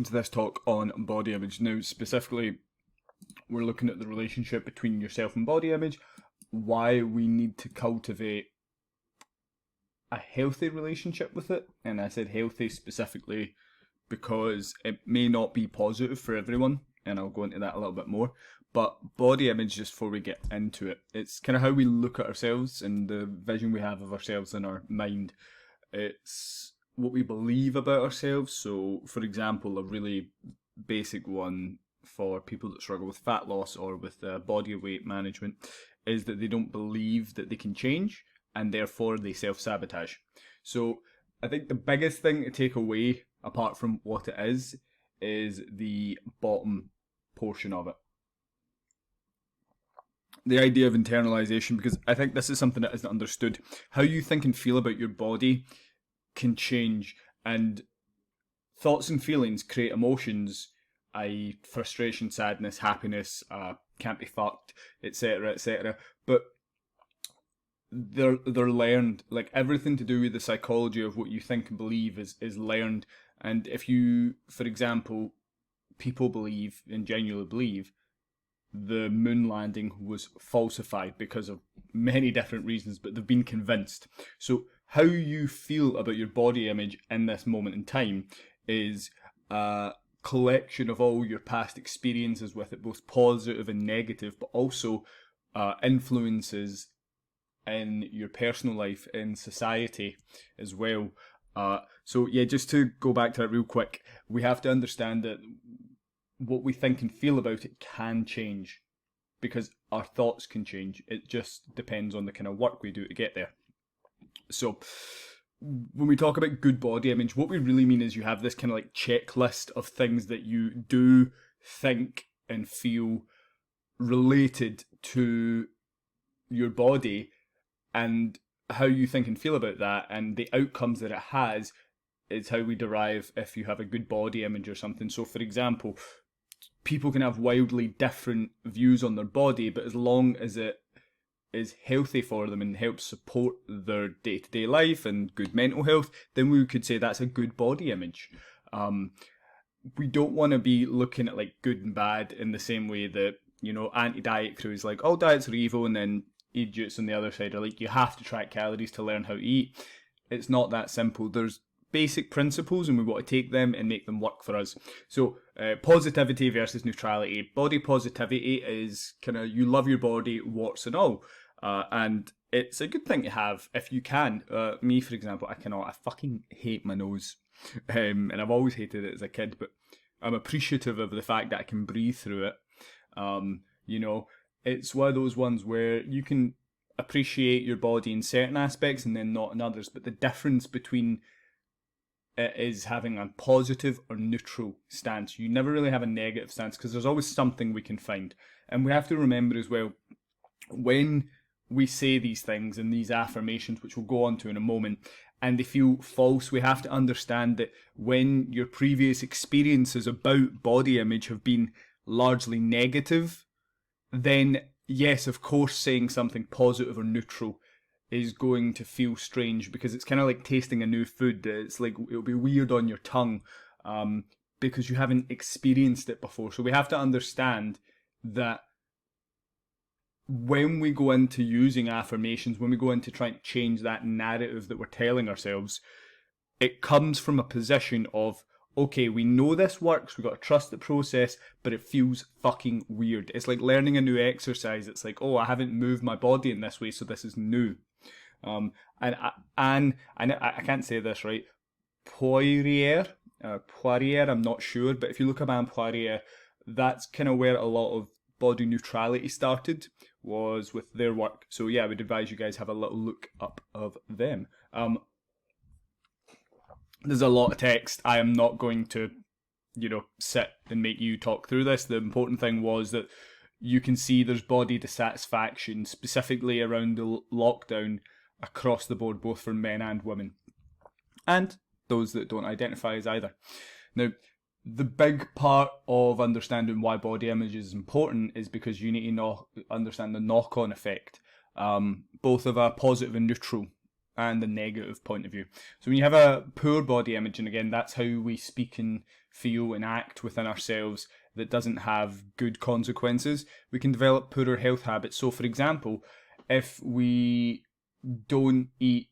to this talk on body image. Now, specifically, we're looking at the relationship between yourself and body image, why we need to cultivate a healthy relationship with it. And I said healthy specifically because it may not be positive for everyone, and I'll go into that a little bit more. But body image, just before we get into it, it's kind of how we look at ourselves and the vision we have of ourselves in our mind. It's what we believe about ourselves. So, for example, a really basic one for people that struggle with fat loss or with body weight management is that they don't believe that they can change, and therefore they self-sabotage. So I think the biggest thing to take away, apart from what it is the bottom portion of it. The idea of internalization, because I think this is something that isn't understood. How you think and feel about your body can change, and thoughts and feelings create emotions, i.e. frustration, sadness, happiness, can't be fucked, etc., etc. But they're learned. Like, everything to do with the psychology of what you think and believe is learned. And if you, for example, people believe and genuinely believe the moon landing was falsified because of many different reasons, but they've been convinced. So how you feel about your body image in this moment in time is a collection of all your past experiences with it, both positive and negative, but also influences in your personal life, in society as well. So yeah, just to go back to that real quick, we have to understand that what we think and feel about it can change, because our thoughts can change. It just depends on the kind of work we do to get there. So when we talk about good body image, what we really mean is you have this kind of like checklist of things that you do, think, and feel related to your body, and how you think and feel about that, and the outcomes that it has is how we derive if you have a good body image or something. So, for example, people can have wildly different views on their body, but as long as it is healthy for them and helps support their day-to-day life and good mental health, then we could say that's a good body image. We don't want to be looking at like good and bad in the same way that, you know, anti-diet crew is like, all diets are evil, and then idiots on the other side are like, you have to track calories to learn how to eat. It's not that simple. There's basic principles, and we want to take them and make them work for us. So positivity versus neutrality. Body positivity is kind of, you love your body, warts and all, and it's a good thing to have if you can. Me, for example, I fucking hate my nose, and I've always hated it as a kid, but I'm appreciative of the fact that I can breathe through it. You know, it's one of those ones where you can appreciate your body in certain aspects and then not in others, but the difference between it is having a positive or neutral stance. You never really have a negative stance, because there's always something we can find. And we have to remember as well, when we say these things and these affirmations, which we'll go on to in a moment, and they feel false, we have to understand that when your previous experiences about body image have been largely negative, then yes, of course, saying something positive or neutral is going to feel strange, because it's kind of like tasting a new food. It's like, it'll be weird on your tongue, because you haven't experienced it before. So we have to understand that when we go into using affirmations, when we go into trying to change that narrative that we're telling ourselves, it comes from a position of, okay, we know this works, we've got to trust the process, but it feels fucking weird. It's like learning a new exercise. It's like, oh, I haven't moved my body in this way, so this is new. And I can't say this right. Poirier, I'm not sure, but if you look up Anne Poirier, that's kind of where a lot of body neutrality started, was with their work. So yeah, I would advise you guys have a little look up of them. There's a lot of text. I am not going to, sit and make you talk through this. The important thing was that you can see there's body dissatisfaction, specifically around the lockdown, across the board, both for men and women, and those that don't identify as either. Now, the big part of understanding why body image is important is because you need to understand the knock-on effect, both of a positive and neutral and the negative point of view. So when you have a poor body image, and again, that's how we speak and feel and act within ourselves that doesn't have good consequences, we can develop poorer health habits. So for example, if we don't eat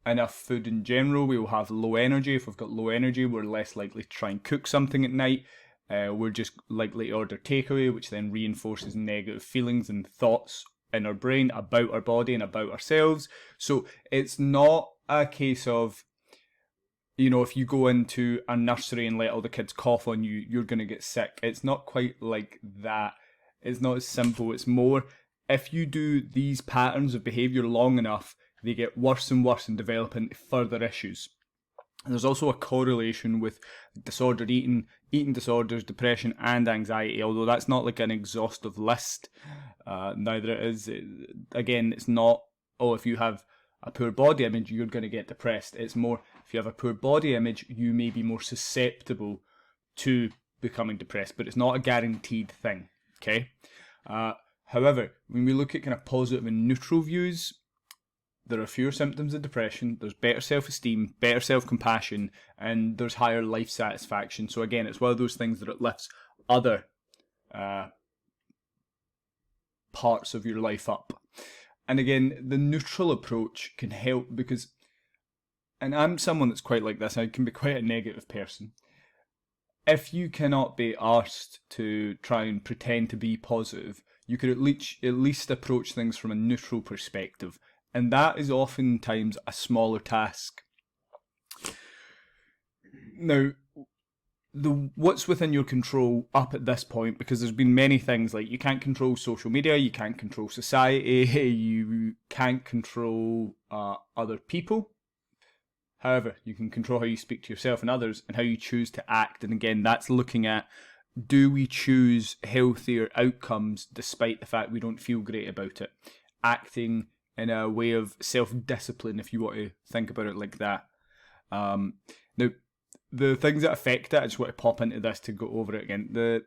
enough food in general, we will have low energy. If we've got low energy, we're less likely to try and cook something at night. We're just likely to order takeaway, which then reinforces negative feelings and thoughts in our brain about our body and about ourselves. So it's not a case of, you know, if you go into a nursery and let all the kids cough on you, you're going to get sick. It's not quite like that. It's not as simple. It's more, if you do these patterns of behaviour long enough, they get worse and worse and develop into further issues. And there's also a correlation with disordered eating, eating disorders, depression and anxiety, although that's not like an exhaustive list. Neither it is. Again, it's not, oh, if you have a poor body image, you're going to get depressed. It's more, if you have a poor body image, you may be more susceptible to becoming depressed, but it's not a guaranteed thing, okay? However, when we look at kind of positive and neutral views, there are fewer symptoms of depression, there's better self-esteem, better self-compassion, and there's higher life satisfaction. So again, it's one of those things that it lifts other parts of your life up. And again, the neutral approach can help because, and I'm someone that's quite like this, I can be quite a negative person. If you cannot be arsed to try and pretend to be positive, you could at least approach things from a neutral perspective. And that is oftentimes a smaller task. Now, what's within your control up at this point, because there's been many things, like you can't control social media, you can't control society, you can't control other people. However, you can control how you speak to yourself and others and how you choose to act. And again, that's looking at, do we choose healthier outcomes despite the fact we don't feel great about it? Acting in a way of self-discipline, if you want to think about it like that. Now, the things that affect it, I just want to pop into this to go over it again.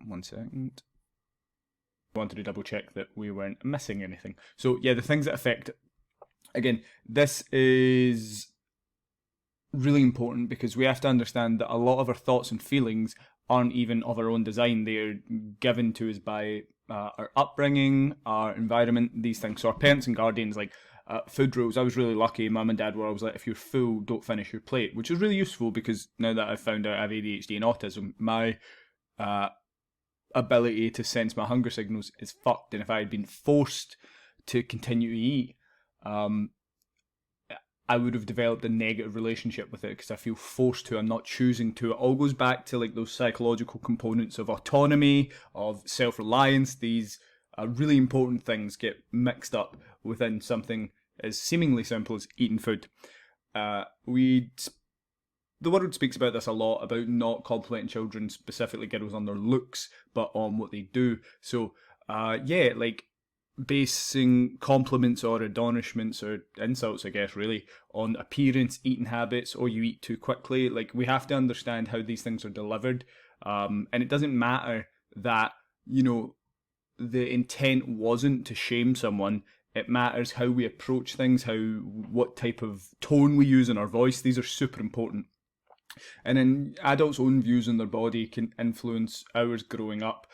One second. I wanted to double check that we weren't missing anything. So yeah, the things that affect it. Again, this is really important because we have to understand that a lot of our thoughts and feelings aren't even of our own design. They're given to us by our upbringing, our environment, these things. So our parents and guardians, like food rules. I was really lucky. Mum and dad were always like, if you're full, don't finish your plate, which is really useful because now that I've found out I have ADHD and autism, my ability to sense my hunger signals is fucked. And if I had been forced to continue to eat, I would have developed a negative relationship with it because I feel forced to. I'm not choosing to. It all goes back to like those psychological components of autonomy, of self-reliance. These really important things get mixed up within something as seemingly simple as eating food. The world speaks about this a lot, about not complimenting children, specifically girls, on their looks, but on what they do. So, yeah, like basing compliments or admonishments or insults, I guess, really, on appearance, eating habits, or you eat too quickly. Like, we have to understand how these things are delivered. And it doesn't matter that, you know, the intent wasn't to shame someone. It matters how we approach things, what type of tone we use in our voice. These are super important. And then adults' own views on their body can influence ours growing up.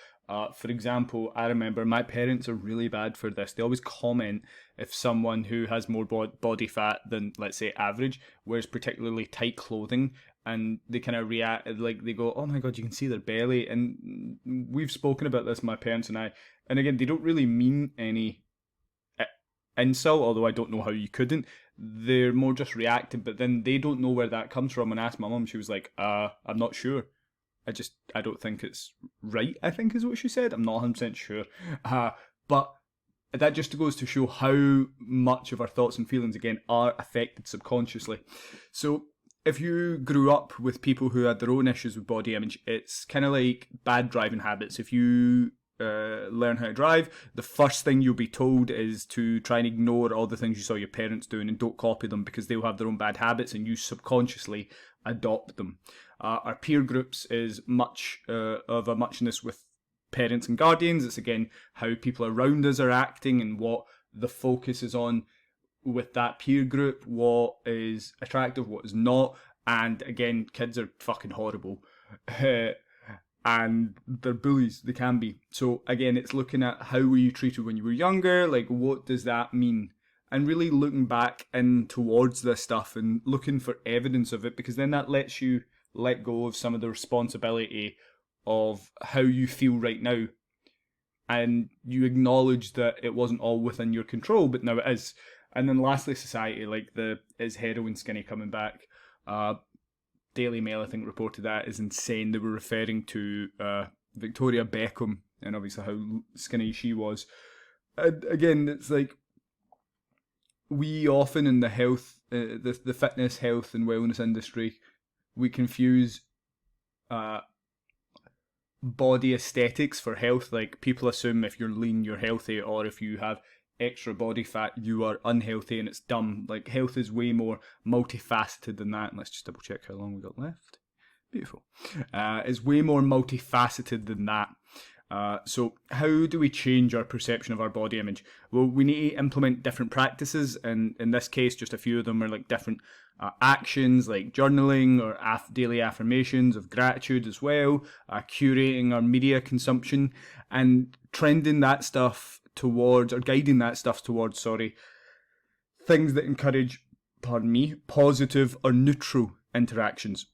For example, I remember my parents are really bad for this. They always comment if someone who has more body fat than, let's say, average, wears particularly tight clothing, and they kind of react, like they go, oh my God, you can see their belly. And we've spoken about this, my parents and I. And again, they don't really mean any insult, although I don't know how you couldn't. They're more just reacting, but then they don't know where that comes from. And I asked my mum, she was like, I'm not sure. I don't think it's right, I think is what she said. I'm not 100% sure. But that just goes to show how much of our thoughts and feelings, again, are affected subconsciously. So if you grew up with people who had their own issues with body image, it's kind of like bad driving habits. If you learn how to drive, the first thing you'll be told is to try and ignore all the things you saw your parents doing and don't copy them because they'll have their own bad habits and you subconsciously adopt them. Our peer groups is much of a muchness with parents and guardians. It's again how people around us are acting and what the focus is on. with that peer group, what is attractive, what is not. And again, kids are fucking horrible. And they're bullies, they can be. So again, it's looking at how were you treated when you were younger, like what does that mean? And really looking back in towards this stuff and looking for evidence of it, because then that lets you let go of some of the responsibility of how you feel right now. And you acknowledge that it wasn't all within your control, but now it is. And then lastly, society, like the is heroin skinny coming back? Daily Mail, I think, reported that is insane. They were referring to Victoria Beckham and obviously how skinny she was. And again, it's like we often in the health, the fitness, health, and wellness industry, we confuse body aesthetics for health. Like people assume if you're lean, you're healthy, or if you have extra body fat, you are unhealthy, and it's dumb. Like health is way more multifaceted than that. And let's just double check how long we got left. Beautiful. It's way more multifaceted than that. So how do we change our perception of our body image? Well, we need to implement different practices, and in this case, just a few of them are like different actions, like journaling or daily affirmations of gratitude as well, curating our media consumption, and trending that stuff towards, or guiding that stuff towards, things that encourage, positive or neutral interactions.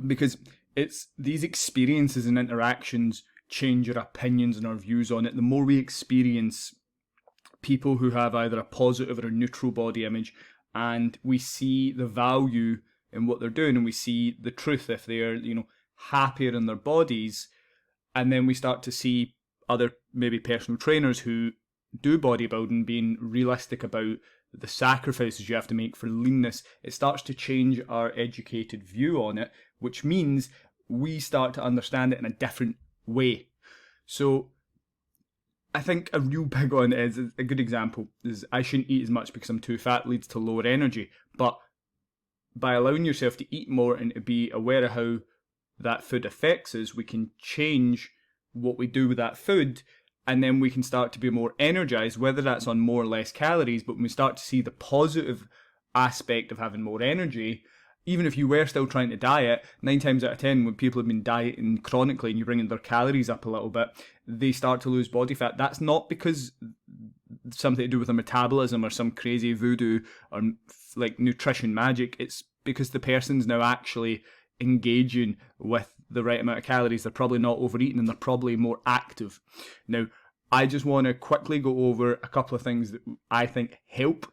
Because it's these experiences and interactions change our opinions and our views on it. The more we experience people who have either a positive or a neutral body image, and we see the value in what they're doing, and we see the truth if they are, happier in their bodies, and then we start to see other maybe personal trainers who do bodybuilding being realistic about the sacrifices you have to make for leanness. It starts to change our educated view on it, which means we start to understand it in a different way. So I think a real big one is a good example is I shouldn't eat as much because I'm too fat leads to lower energy. But by allowing yourself to eat more and to be aware of how that food affects us, we can change what we do with that food, and then we can start to be more energized, whether that's on more or less calories. But when we start to see the positive aspect of having more energy, even if you were still trying to diet, 9 times out of 10 when people have been dieting chronically and you're bringing their calories up a little bit, they start to lose body fat. That's not because something to do with their metabolism or some crazy voodoo or like nutrition magic. It's because the person's now actually engaging with the right amount of calories. They're probably not overeating and they're probably more active. Now, I just want to quickly go over a couple of things that I think help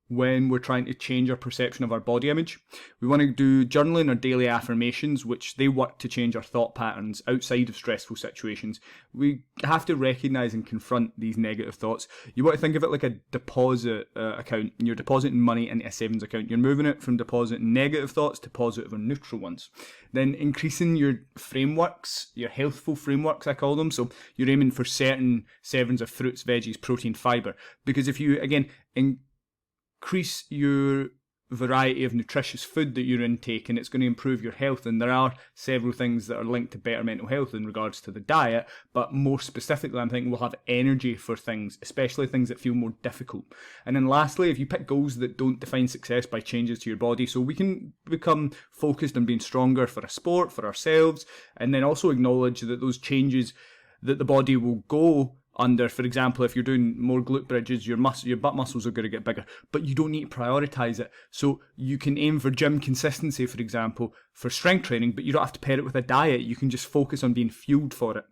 when we're trying to change our perception of our body image. We want to do journaling or daily affirmations, which they work to change our thought patterns outside of stressful situations. We have to recognise and confront these negative thoughts. You want to think of it like a deposit account. You're depositing money into a savings account. You're moving it from depositing negative thoughts to positive or neutral ones. Then increasing your frameworks, your healthful frameworks, I call them. So you're aiming for certain servings of fruits, veggies, protein, fibre. Because if you, again, increase your variety of nutritious food that you're intaking, it's going to improve your health. And there are several things that are linked to better mental health in regards to the diet, but more specifically I'm thinking we'll have energy for things, especially things that feel more difficult. And then lastly, if you pick goals that don't define success by changes to your body, so we can become focused on being stronger for a sport, for ourselves, and then also acknowledge that those changes that the body will go under, for example, if you're doing more glute bridges, your butt muscles are going to get bigger, but you don't need to prioritize it. So you can aim for gym consistency, for example, for strength training, but you don't have to pair it with a diet. You can just focus on being fueled for it.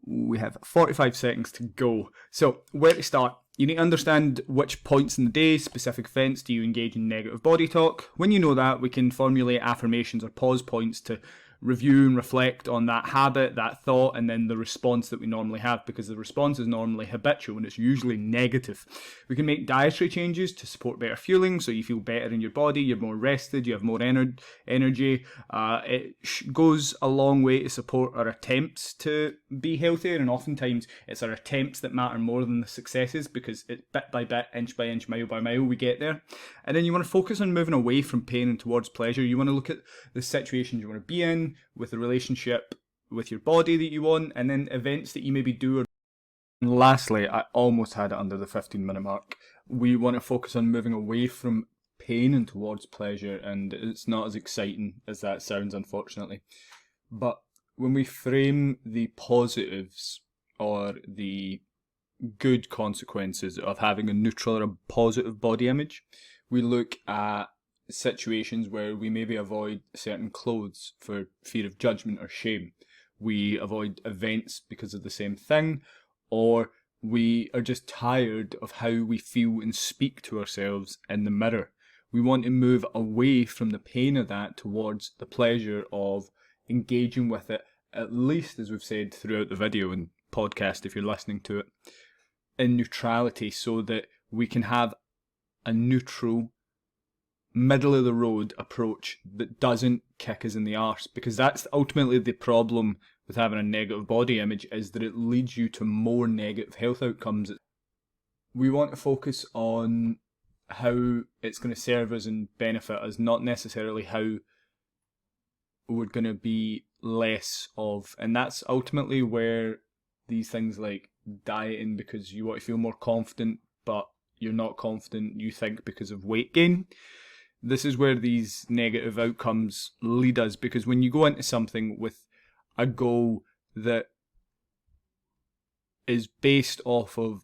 We have 45 seconds to go. So where to start? You need to understand which points in the day, specific events, do you engage in negative body talk. When you know that, we can formulate affirmations or pause points to review and reflect on that habit, that thought, and then the response that we normally have, because the response is normally habitual and it's usually negative. We can make dietary changes to support better fueling, so you feel better in your body, you're more rested, you have more energy. It goes a long way to support our attempts to be healthier, and oftentimes it's our attempts that matter more than the successes, because it's bit by bit, inch by inch, mile by mile, we get there. And then you want to focus on moving away from pain and towards pleasure. You want to look at the situations you want to be in, with the relationship with your body that you want, and then events that you maybe do or And lastly, I almost had it under the 15-minute mark. We want to focus on moving away from pain and towards pleasure, and it's not as exciting as that sounds, unfortunately. But when we frame the positives or the good consequences of having a neutral or a positive body image, we look at situations where we maybe avoid certain clothes for fear of judgment or shame. We avoid events because of the same thing, or we are just tired of how we feel and speak to ourselves in the mirror. We want to move away from the pain of that towards the pleasure of engaging with it, at least as we've said throughout the video and podcast if you're listening to it, in neutrality, so that we can have a neutral, middle of the road approach that doesn't kick us in the arse, because that's ultimately the problem with having a negative body image, is that it leads you to more negative health outcomes. We want to focus on how it's going to serve us and benefit us, not necessarily how we're going to be less of. And that's ultimately where these things like dieting because you want to feel more confident, but you're not confident, you think, because of weight gain. This is where these negative outcomes lead us, because when you go into something with a goal that is based off of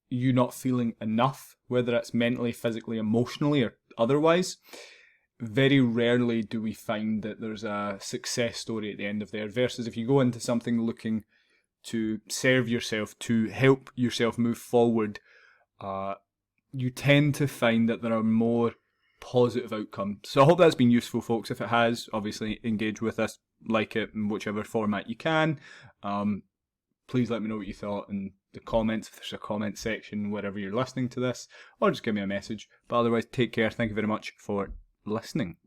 you not feeling enough, whether it's mentally, physically, emotionally, or otherwise, very rarely do we find that there's a success story at the end of there. Versus if you go into something looking to serve yourself, to help yourself move forward, you tend to find that there are more positive outcomes. So I hope that's been useful, folks. If it has, obviously engage with us, like it in whichever format you can. Please let me know what you thought in the comments, if there's a comment section wherever you're listening to this, or just give me a message. But otherwise, take care. Thank you very much for listening.